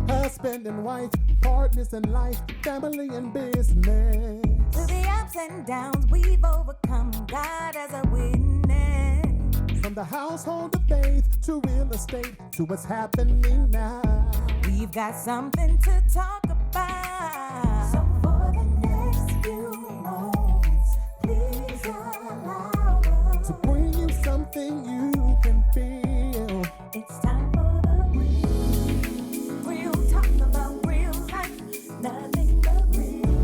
husband and wife, partners in life, family and business. Through the ups and downs, we've overcome. God as a witness. From the household of faith to real estate to what's happening now. We've got something to talk about. So for the next few moments, please allow us to bring you something you can feel. It's time for the real talk about real life. Nothing but real.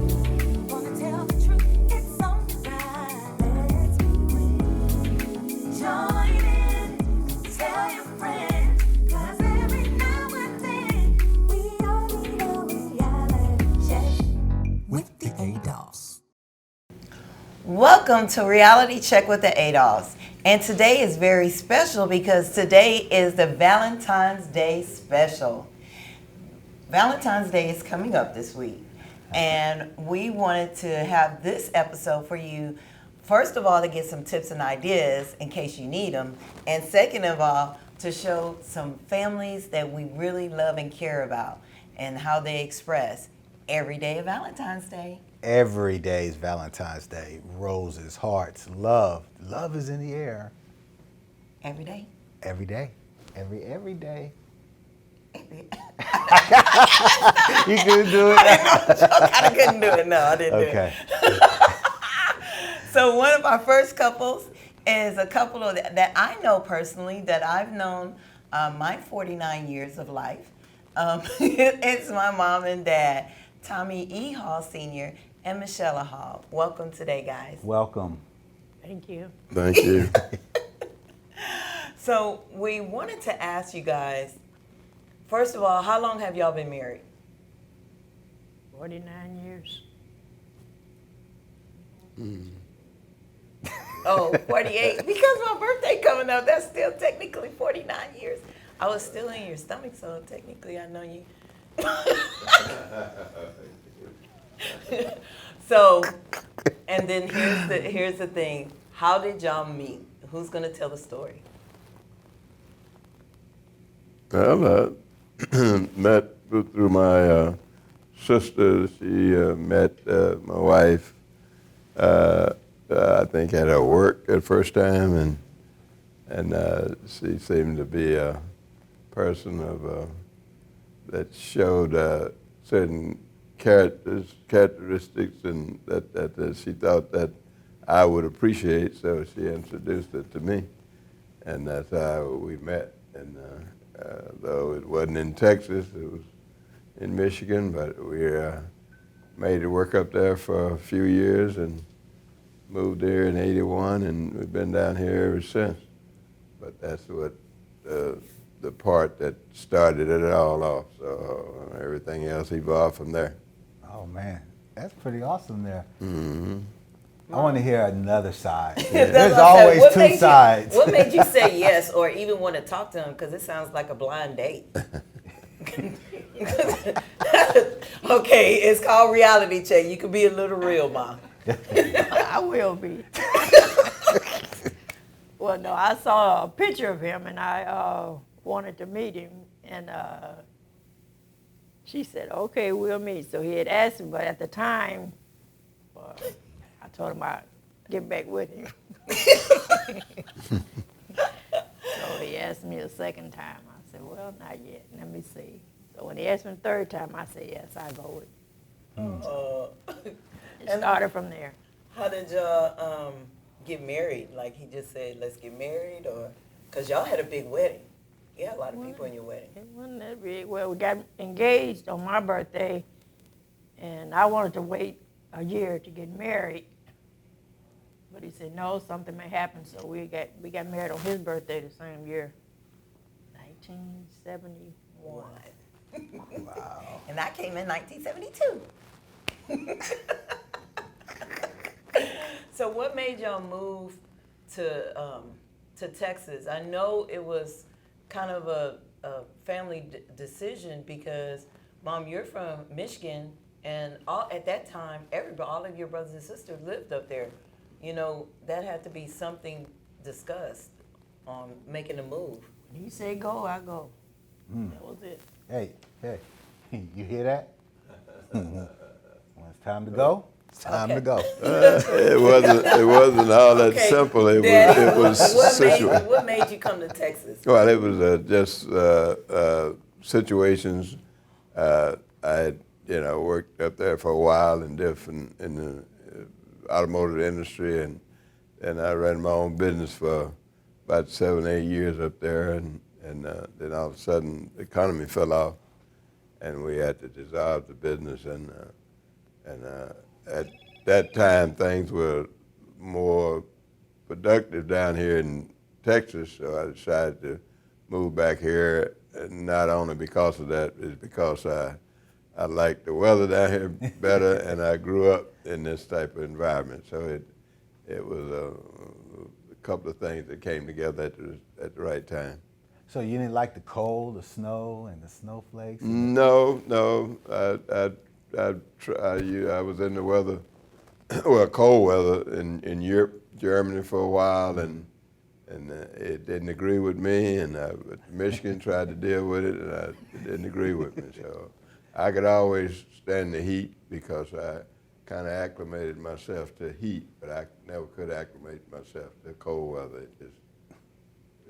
Wanna tell the truth? It's on the side. Let's be real. Join in. Tell your friends. 'Cause every now and then we all need a reality check With the Adolphs. Welcome to Reality Check with the Adolphs. And today is very special because today is the Valentine's Day special. Valentine's Day is coming up this week. And we wanted to have this episode for you, first of all, to get some tips and ideas in case you need them. And second of all, to show some families that we really love and care about and how they express every day of Valentine's Day. Every day is Valentine's Day. Roses, hearts, love. Love is in the air. Every day? Every day. Every day. Every You couldn't do it? I couldn't do it. No, I didn't do it. Okay. So one of our first couples is a couple of that I know personally, that I've known my 49 years of life. It's my mom and dad, Tommy E. Hall Sr. and Michelle Hall. Welcome today, guys. Welcome. Thank you. Thank you. So we wanted to ask you guys, first of all, how long have y'all been married? 49 years. Oh, 48. Because my birthday coming up, that's still technically 49 years. I was still in your stomach, so technically I know you. So, and then here's the thing. How did y'all meet? Who's gonna tell the story? Well, met through my sister. She met my wife, I think at her work at first time, and she seemed to be a person of that showed certain characteristics and that she thought that I would appreciate, so she introduced it to me, and that's how we met. And though it wasn't in Texas, it was in Michigan, but we made it work up there for a few years and moved there in '81, and we've been down here ever since. But that's what the part that started it all off. So everything else evolved from there. Oh, man. That's pretty awesome there. Mm-hmm. I want to hear another side. That's There's what I said. always What two made you- sides. What made you say yes or even want to talk to him? Because it sounds like a blind date. Okay, it's called Reality Check. You can be a little real, Mom. I will be. Well, no, I saw a picture of him and I wanted to meet him. And she said, okay, we'll meet. So he had asked me, but at the time, I told him I'd get back with him. So he asked me a second time. I said, well, not yet. Let me see. So when he asked me the third time, I said, yes, I go with him. It started from there. How did y'all get married? Like he just said, let's get married, or because y'all had a big wedding. You had a lot of people in your wedding. It wasn't that big. Well, we got engaged on my birthday, and I wanted to wait a year to get married. But he said, no, something may happen. So we got married on his birthday the same year, 1971. Wow. And I came in 1972. So what made y'all move to Texas? I know it was kind of a family decision because, Mom, you're from Michigan, and at that time, all of your brothers and sisters lived up there. You know, that had to be something discussed on making a move. When he said go, I go. That was it. Hey. You hear that? When it's time to go, it's time to go. It wasn't all that simple. It Daddy, was situations. what made you come to Texas? Well, it was just situations. I had, worked up there for a while in the automotive industry, and I ran my own business for about 7, 8 years up there, and then all of a sudden the economy fell off, and we had to dissolve the business, and at that time things were more productive down here in Texas, so I decided to move back here, and not only because of that, it's because I like the weather down here better, and I grew up in this type of environment. So it was a couple of things that came together at the right time. So you didn't like the cold, the snow, and the snowflakes? No. I was in the weather, well, cold weather in Europe, Germany for a while, and it didn't agree with me, and Michigan tried to deal with it, and it didn't agree with me. So I could always stand the heat because I kind of acclimated myself to heat, but I never could acclimate myself to cold weather. It just,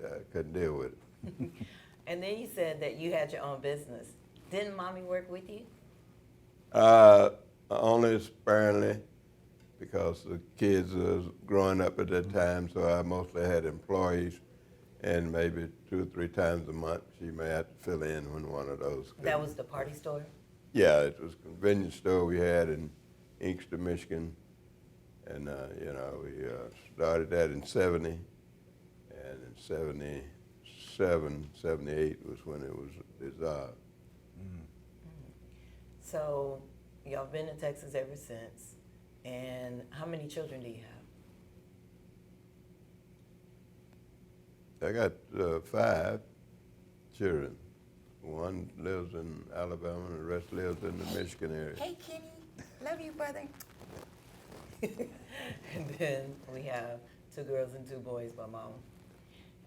I couldn't deal with it. And then you said that you had your own business. Didn't mommy work with you? Only sparingly, because the kids was growing up at that time, so I mostly had employees, and maybe 2 or 3 times a month she may have to fill in when one of those. That was the party store? Yeah, it was a convenience store we had in Inkster, Michigan, and we started that in '70, and in '77, '78 was when it was dissolved. So y'all been in Texas ever since. And how many children do you have? I got 5 children. One lives in Alabama, and the rest lives in the Michigan area. Hey, Kenny. Love you, brother. And then we have 2 girls and 2 boys by mom.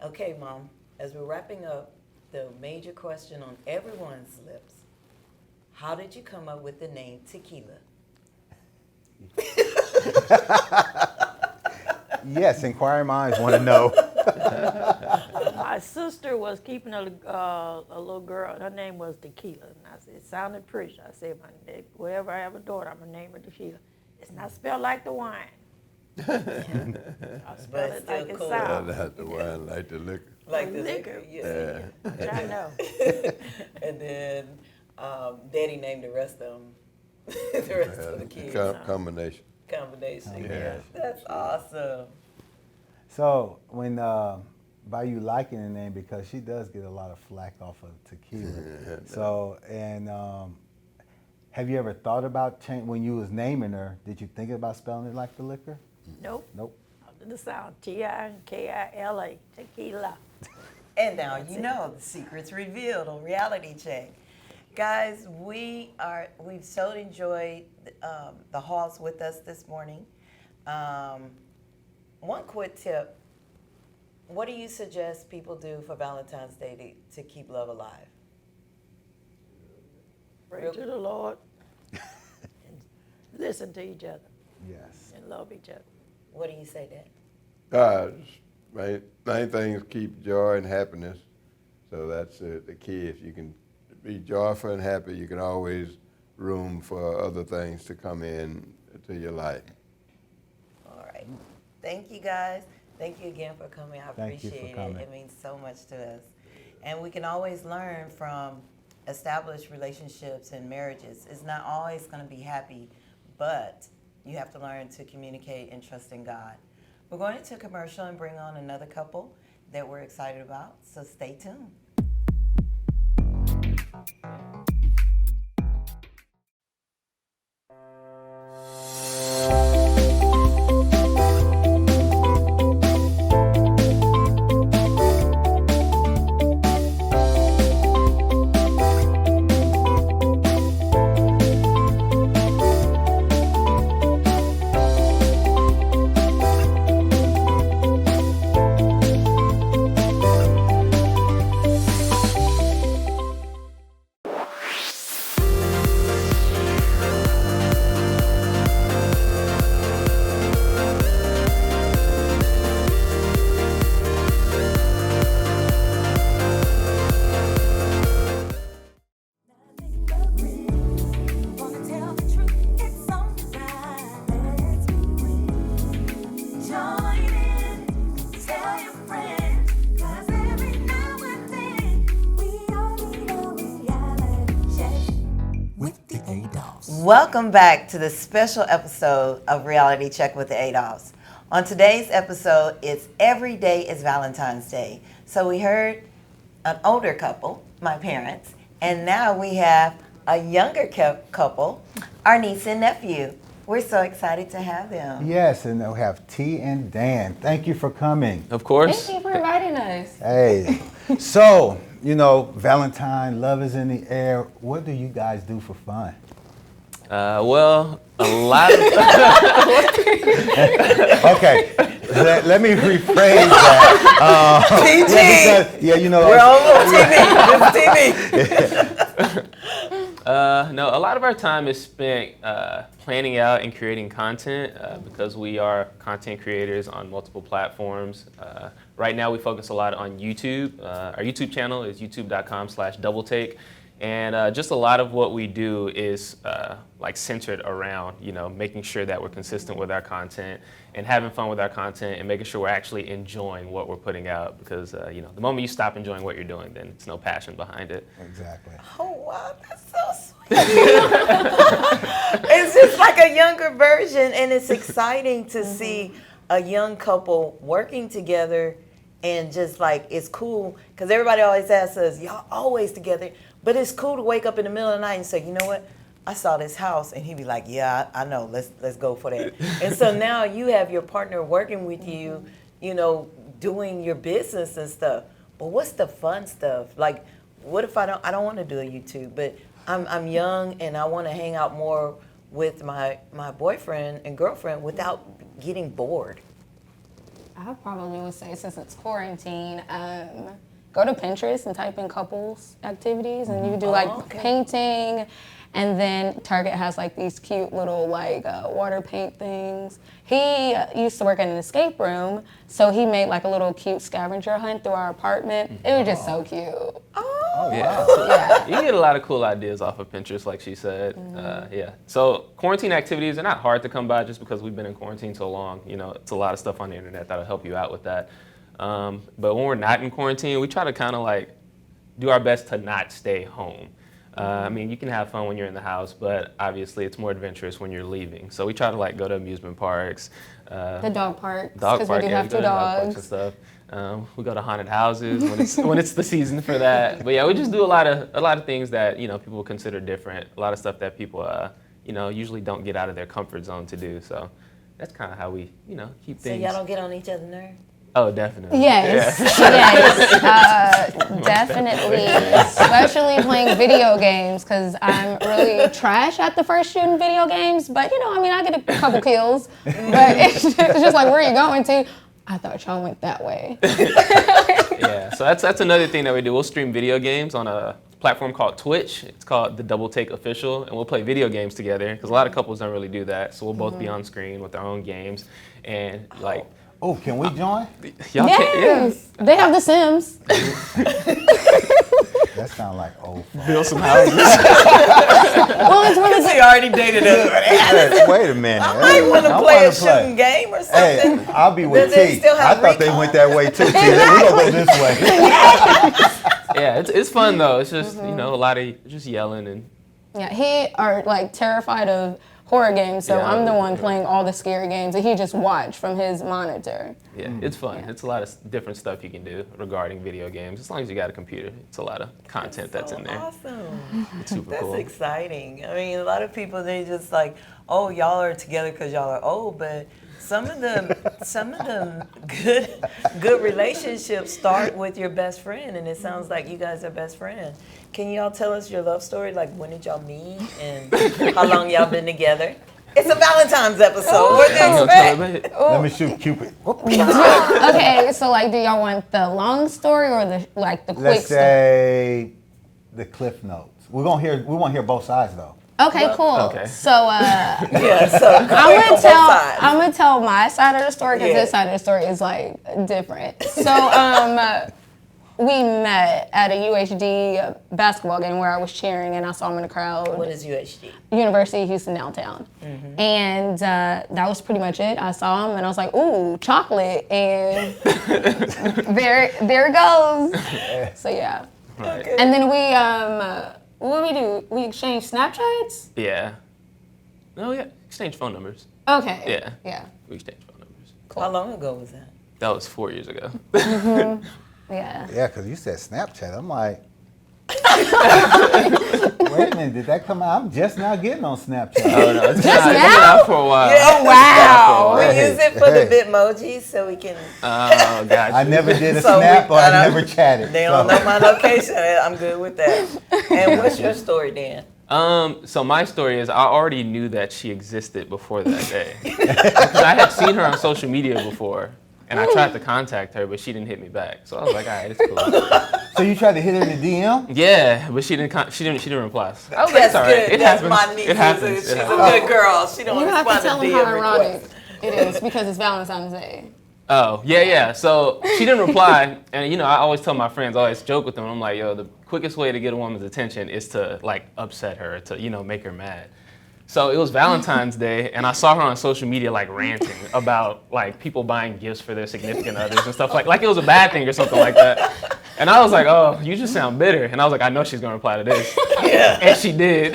Okay, Mom, as we're wrapping up, the major question on everyone's lips, how did you come up with the name Tikila? Yes, inquiring minds want to know. My sister was keeping a little girl. Her name was Tikila, and I said it sounded pretty. I said, wherever I have a daughter, I'm gonna name her Tikila. It's not spelled like the wine. I spelled it like it cool. sounds. Not the wine, like the liquor. Like the Liquor. Yeah. Which I know. And then Daddy named the rest of them, the rest of the kids. Combination. Combination. Yeah. That's awesome. So when by you liking the name, because she does get a lot of flack off of tequila. So have you ever thought about when you was naming her? Did you think about spelling it like the liquor? Nope. Nope. The sound Tikila, tequila. And now you know the secret's revealed on Reality Check. Guys, we've so enjoyed the Halls with us this morning. One quick tip. What do you suggest people do for Valentine's Day to keep love alive? Pray to the Lord and listen to each other Yes. and love each other. What do you say, Dad? Main things keep joy and happiness. So that's the key. If you can be joyful and happy, you can always room for other things to come in to your life. All right. Thank you, guys. Thank you again for coming. I Thank you for appreciate coming. it. It means so much to us. And we can always learn from established relationships and marriages. It's not always going to be happy, but you have to learn to communicate and trust in God. We're going to commercial and bring on another couple that we're excited about, so stay tuned. Welcome back to the special episode of Reality Check with the Adolphs. On today's episode, it's Every Day is Valentine's Day. So we heard an older couple, my parents, and now we have a younger couple, our niece and nephew. We're so excited to have them. Yes, and we have T and Dan. Thank you for coming. Of course. Thank you for inviting us. Hey, so, Valentine, love is in the air. What do you guys do for fun? Well, a lot of Okay, let me rephrase that. TG! We're on TV. no, a lot of our time is spent planning out and creating content because we are content creators on multiple platforms. Right now, we focus a lot on YouTube. Our YouTube channel is youtube.com/doubletake. And just a lot of what we do is centered around, making sure that we're consistent with our content and having fun with our content and making sure we're actually enjoying what we're putting out. Because, the moment you stop enjoying what you're doing, then it's no passion behind it. Exactly. Oh, wow, that's so sweet. It's just like a younger version, and it's exciting to see a young couple working together. And just it's cool, because everybody always asks us, y'all always together. But it's cool to wake up in the middle of the night and say, you know what? I saw this house, and he'd be like, yeah, I know. Let's go for that. And so now you have your partner working with you, doing your business and stuff. But what's the fun stuff? Like, what if I don't want to do a YouTube, but I'm young and I want to hang out more with my boyfriend and girlfriend without getting bored? I probably would say, since it's quarantine, go to Pinterest and type in couples activities, and you do painting, and then Target has these cute little water paint things. He used to work in an escape room, so he made a little cute scavenger hunt through our apartment. It was just so cute. Oh, Yeah. wow. Yeah. You get a lot of cool ideas off of Pinterest, like she said. Yeah. So quarantine activities are not hard to come by just because we've been in quarantine so long. It's a lot of stuff on the internet that'll help you out with that. But when we're not in quarantine, we try to kind of do our best to not stay home. You can have fun when you're in the house, but obviously it's more adventurous when you're leaving. So we try to go to amusement parks. The dog parks, Dog because park, we do yeah, have we go two to dog parks and dogs. stuff. We go to haunted houses when it's the season for that. But yeah, we just do a lot of things that people consider different. A lot of stuff that people usually don't get out of their comfort zone to do. So that's kind of how we keep things. So y'all don't get on each other's nerves? Oh, definitely. Yes, Yeah. yes, definitely. Especially playing video games, because I'm really trash at the first shooting video games. But I get a couple kills. But it's just where are you going to? I thought y'all went that way. Yeah. So that's another thing that we do. We'll stream video games on a platform called Twitch. It's called the Double Take Official, and we'll play video games together because a lot of couples don't really do that. So we'll both be on screen with our own games, and Oh, can we join? y'all Yes, they have The Sims. That sounds like old fun. build some houses. Well, it's really good. He already dated us. Hey, wait a minute. I might want to I play a wanna play. shooting game or Hey, something. I'll be with Does it T. still I have thought they recall? went that way too. T. We're gonna go this way. Yeah, it's fun though. It's just a lot of just yelling and Yeah, he are terrified of horror games, so Yeah. I'm the one playing all the scary games, and he just watch from his monitor. yeah, it's fun. It's a lot of different stuff you can do regarding video games. As long as you got a computer, it's a lot of content that's in there. Awesome. It's super That's cool. exciting. A lot of people, they just oh, y'all are together because y'all are old, but some of them good relationships start with your best friend, and it sounds like you guys are best friends. Can y'all tell us your love story? When did y'all meet and how long y'all been together? It's a Valentine's episode. What do you expect? Let me shoot Cupid. Okay, so do y'all want the long story or the quick Let's story? say the Cliff Notes. We want to hear both sides though. Okay, cool. Okay. So Yeah, so I'm gonna tell my side of the story because Yeah. this side of the story is different. So we met at a UHD basketball game where I was cheering, and I saw him in the crowd. What is UHD? University of Houston downtown. And that was pretty much it. I saw him and I was like, ooh, chocolate. And there it goes. So yeah. Right. And then we, what did we do? We exchanged Snapchats? Yeah. Oh yeah, exchange phone numbers. Okay. Yeah. Yeah. We exchange phone numbers. How long ago was that? That was 4 years ago. Yeah. Yeah, because you said Snapchat. I'm like, wait a minute, did that come out? I'm just now getting on Snapchat. Oh no, it's been now? out for a while. Yeah. Oh, wow. We Hey, use it for the hey. Bitmojis so we can. Oh, gotcha. I never did a So snap we- or I I don't- never chatted. They don't know my location. I'm good with that. And what's your story, Dan? So my story is I already knew that she existed before that day. Because I had seen her on social media before, and I tried to contact her, but she didn't hit me back. So I was like, all right, it's cool. So you tried to hit her in the DM? Yeah, but she didn't reply. I was like, it's all right. good. It That's happens. my niece. It happens. She's It a happens. good girl. She don't You have to respond tell to him how DM ironic requests. it is because it's Valentine's Day. Oh, yeah. So she didn't reply, and I always tell my friends, I always joke with them. I'm like, yo, the quickest way to get a woman's attention is to like upset her, to make her mad. So it was Valentine's Day, and I saw her on social media like ranting about like people buying gifts for their significant others and stuff like it was a bad thing or something like that. And I was like, oh, you just sound bitter. And I was like, I know she's gonna reply to this. Yeah. And she did.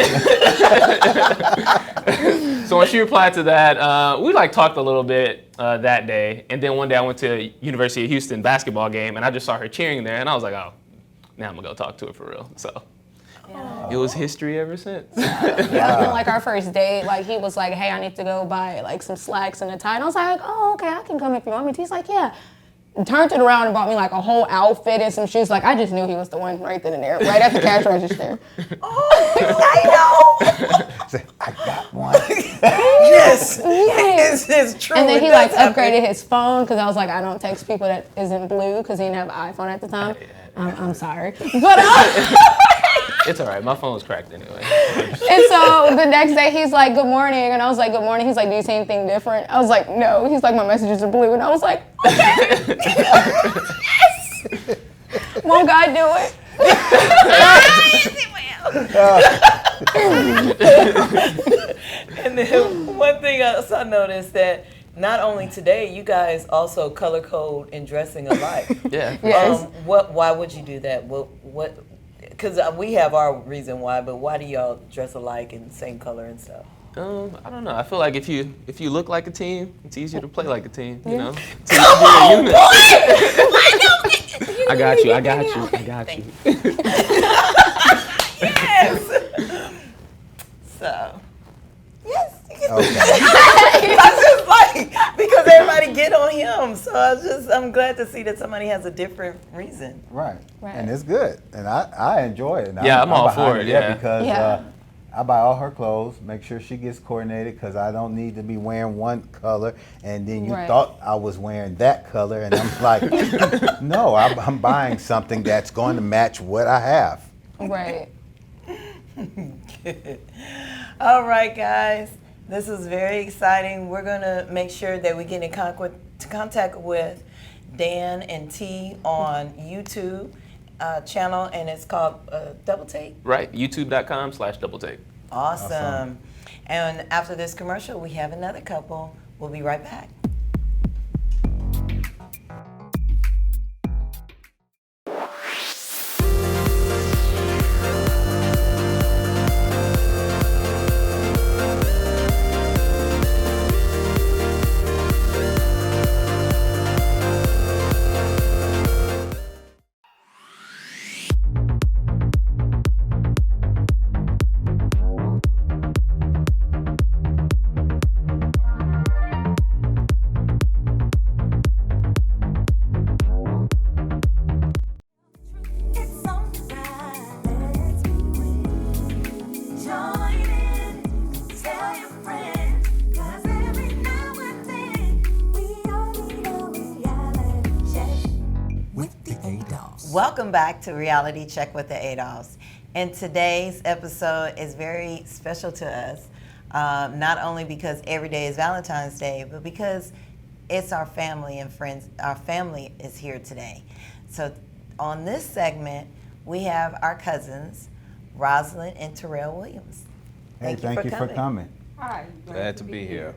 So when she replied to that, we like talked a little bit that day. And then one day I went to University of Houston basketball game, and I just saw her cheering there, and I was like, oh, now I'm gonna go talk to her for real. So it was history ever since. Yeah, and like our first date, like he was like, hey, I need to go buy like some slacks and a tie. And I was like, oh, okay, I can come if you want me to. He's like, yeah. Turned it around and bought me like a whole outfit and some shoes. Like I just knew he was the one right then and there, right at the cash register. Oh, I Say, I got one. know. Yes. Yes. It's true. And then It he does like happen. upgraded his phone because I was like, I don't text people that isn't blue because he didn't have an iPhone at the time. I'm sorry, but It's all right. My phone was cracked anyway. and so the next day he's like, good morning, and I was like, good morning. He's like, do you see anything different? I was like, no. He's like, my messages are blue, and I was like, okay. Yes. Won't God do it? And then one thing else I noticed that not only today, you guys also color code and dressing alike. Yeah. Yes. Why would you do that? What? Because we have our reason why, but why do y'all dress alike and same color and stuff? I don't know. I feel like if you look like a team, it's easier to play like a team. You know. It's easier to be a unit. I got you. Yes. So. Yes. Okay. I just like because everybody get on him, so I'm glad to see that somebody has a different reason. Right. Right. And it's good. And I enjoy it. And Yeah, I'm all behind for it, yeah, yeah. because Yeah. I buy all her clothes, make sure she gets coordinated because I don't need to be wearing one color and then you Right. thought I was wearing that color and I'm like, no, I'm buying something that's going to match what I have. Right. Good. All right, guys. This is very exciting. We're going to make sure that we get in contact with Dan and T on YouTube channel, and it's called Double Take. Right. YouTube.com/double take. Awesome. And after this commercial, we have another couple. We'll be right back. It's alright, let's be real. Join in, tell your friends, 'cause every now and then we all need a reality check with the Adolphs. Welcome back to Reality Check with the Adolphs. And today's episode is very special to us, not only because every day is Valentine's Day, but because it's our family and friends. Our family is here today. So on this segment, we have our cousins, Rosalind and Terrell Williams. Hey, thank you for coming. Glad to be here.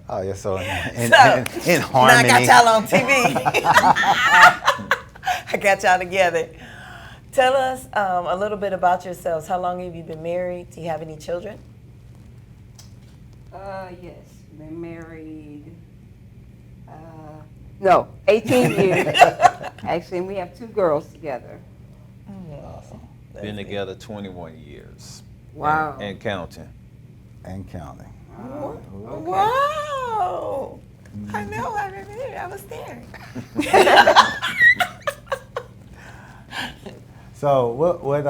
Oh, yeah, so in So, harmony. Now I got y'all on TV. I got y'all together. Tell us a little bit about yourselves. How long have you been married? Do you have any children? Yes, been married, no, 18 years. Actually, and we have 2 girls together. Been together 21 years. Wow. And counting. And counting. Wow. I know, I was there. So what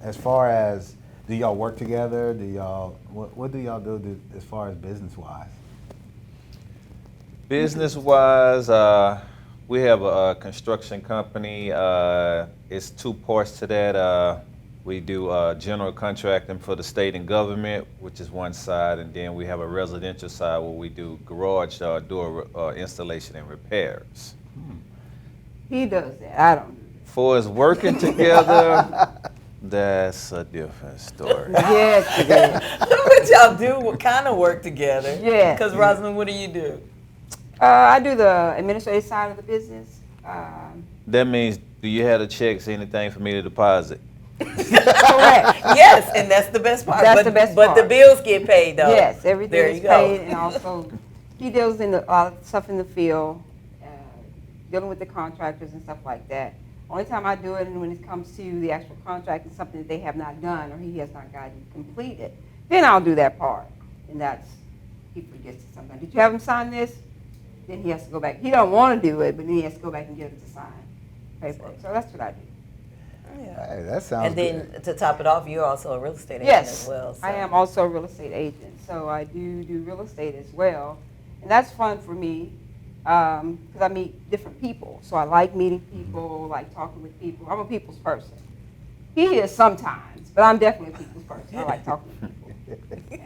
as far as, do y'all work together? What do y'all do as far as business-wise? Business-wise, we have a construction company. It's 2 parts to that. We do general contracting for the state and government, which is one side, and then we have a residential side where we do garage door installation and repairs. He does that. I don't do For us working together, that's a different story. that. Yes, it is. What y'all do? What kind of work together? Yeah. Because Rosalind, what do you do? I do the administrative side of the business. That means, do you have the checks, anything for me to deposit? Correct. Yes, and that's the best part. That's the best But the part. bills get paid though. Yes, everything There is you go. paid, and also he deals in the stuff in the field, dealing with the contractors and stuff like that. Only time I do it is when it comes to the actual contract and something that they have not done or he has not gotten completed. Then I'll do that part, and that's he forgets to sometimes. Did you have him sign this? Then he has to go back. He don't want to do it, but then he has to go back and get it to sign paperwork. So that's what I do. Hey, that sounds And then good. to top it off, you're also a real estate agent Yes, as well. So. I am also a real estate agent, so I do real estate as well, and that's fun for me because I meet different people. So I like meeting people, like talking with people. I'm a people's person. He is sometimes, but I'm definitely a people's person. I like talking to people. Yeah.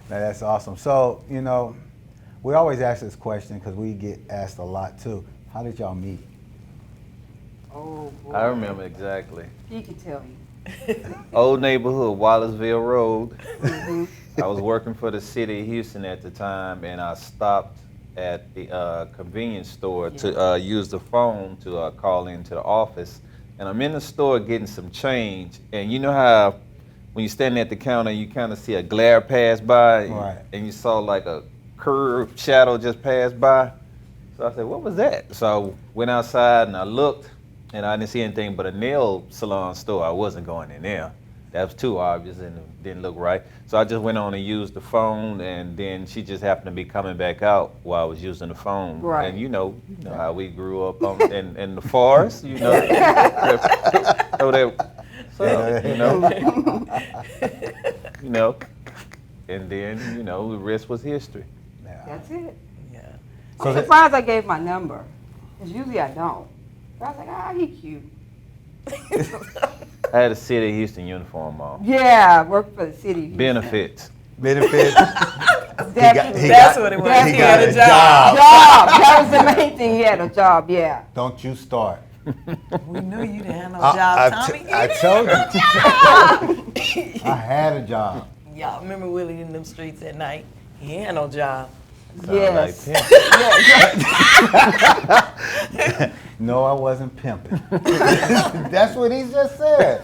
Now, that's awesome. So, we always ask this question because we get asked a lot too. How did y'all meet? Oh boy. I remember exactly. He can tell you. Old neighborhood, Wallaceville Road. Mhm. I was working for the city of Houston at the time, and I stopped at the convenience store to use the phone to call into the office. And I'm in the store getting some change, and you know how when you're standing at the counter, you kind of see a glare pass by, Right. and you saw like a curved shadow just pass by. So I said, what was that? So I went outside and I looked, and I didn't see anything but a nail salon store. I wasn't going in there. That was too obvious and it didn't look right. So I just went on and used the phone, and then she just happened to be coming back out while I was using the phone. Right. And you know how we grew up in the forest, So and then, the rest was history. Yeah. That's it. Yeah. I'm surprised I gave my number, because usually I don't. But I was like, he cute. I had a City of Houston uniform on. Yeah, I worked for the city. of Houston. Benefits. Benefit. Definitely. That's what it was. He got a job. That was the main thing. He had a job, yeah. Don't you start. We knew you didn't have no job, Tommy. I told you. I had a job. Y'all remember Willie in them streets at night? He ain't had no job. Yes. No, I wasn't pimping. That's what he just said.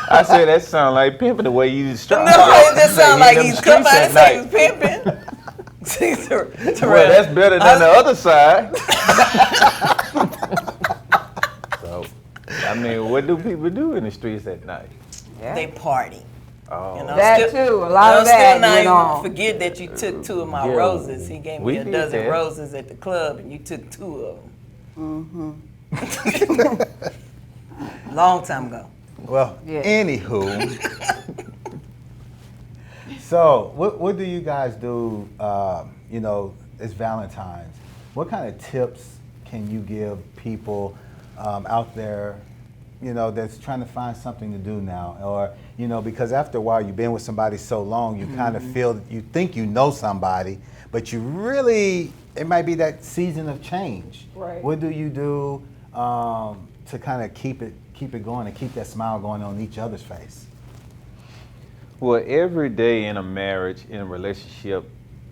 I said that sound like pimping the way you described No, it just sounds like he's come out and say night. he was pimping. Well, that's better than the other side. So, I mean, what do people do in the streets at night? They party. Oh, That too, a lot of that Still not went even on. forget that you took 2 of my Yeah, roses. He gave we me a did dozen that. roses at the club, and you took 2 of them. Long time ago. Well, Yeah. anywho. So, what do you guys do, it's Valentine's. What kind of tips can you give people out there, that's trying to find something to do now? Or, because after a while you've been with somebody so long, you kind of feel, you think you know somebody, but you really, it might be that season of change. Right. What do you do to kind of keep it going and keep that smile going on each other's face? Well, every day in a marriage, in a relationship,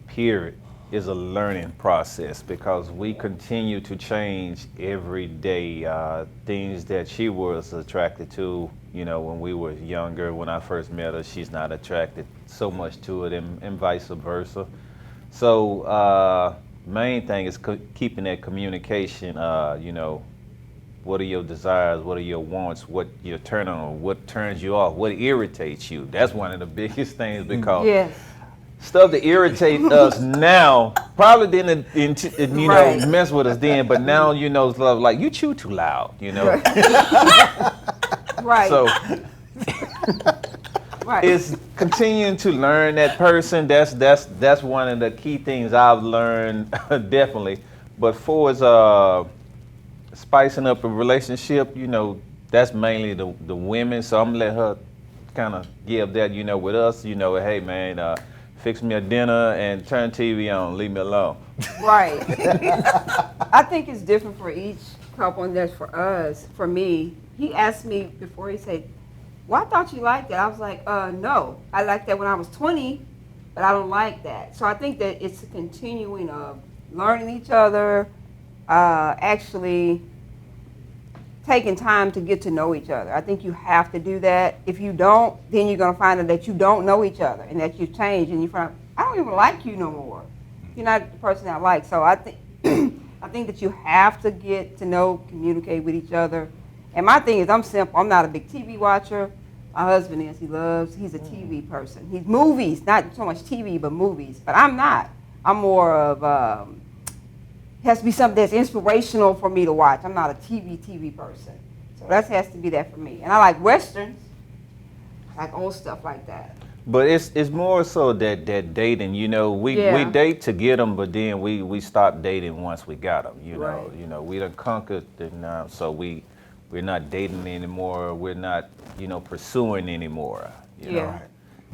period, is a learning process because we continue to change every day. Things that she was attracted to, you know, when we were younger, when I first met her, she's not attracted so much to it, and vice versa. So main thing is keeping that communication. You know, what are your desires? What are your wants? What you're turning on? What turns you off? What irritates you? That's one of the biggest things because. Yes. Stuff that irritates us now probably didn't, you know, mess with us then, but now, you know, it's like you chew too loud, you know. Right. So Right. it's continuing to learn that person. That's one of the key things I've learned definitely. But for as spicing up a relationship, you know, that's mainly the women. So I'm gonna let her kind of give that, you know, with us, you know, hey man. Fix me a dinner and turn TV on, leave me alone. Right. I think it's different for each couple, and that's for us. For me, he asked me before, he said, well, I thought you liked that. I was like, no, I liked that when I was 20, but I don't like that. So I think that it's a continuing of learning each other, actually taking time to get to know each other. I think you have to do that. If you don't, then you're gonna find out that you don't know each other and that you've changed, and you find, I don't even like you no more. You're not the person I like. So I think I think that you have to get to know, communicate with each other. And my thing is, I'm simple. I'm not a big TV watcher. My husband is. He's a TV person. He's movies, not so much TV, but movies. But I'm not. I'm more of it has to be something that's inspirational for me to watch. I'm not a TV person. So that has to be that for me. And I like Westerns. I like old stuff like that. But it's more so that dating, you know, we date to get them, but then we stop dating once we got them, you know. Right. You know, we done conquered, and so we're not dating anymore. We're not, you know, pursuing anymore, you know.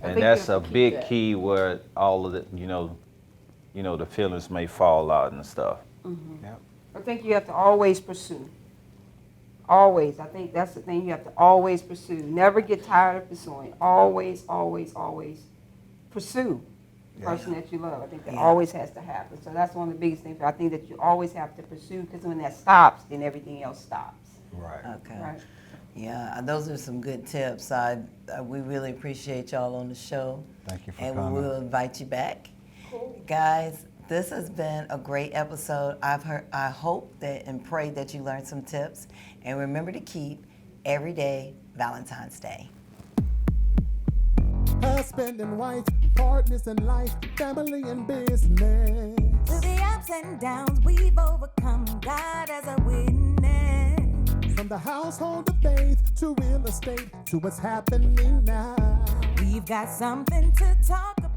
And that's a big key where all of the, you know, the feelings may fall out and stuff. Mm-hmm. Yep. I think you have to always pursue. Always. I think that's the thing. You have to always pursue. Never get tired of pursuing. Always, always, always pursue the person that you love. I think that always has to happen. So that's one of the biggest things. I think that you always have to pursue, because when that stops, then everything else stops. Right. Okay. Right. Yeah, those are some good tips. We really appreciate y'all on the show. Thank you for coming. coming. And we'll invite you back. Cool. Guys, this has been a great episode. I hope that and pray that you learned some tips. And remember to keep every day Valentine's Day. Husband and wife, partners in life, family and business. Through the ups and downs, we've overcome. God as a witness. From the household of faith to real estate to what's happening now. We've got something to talk about.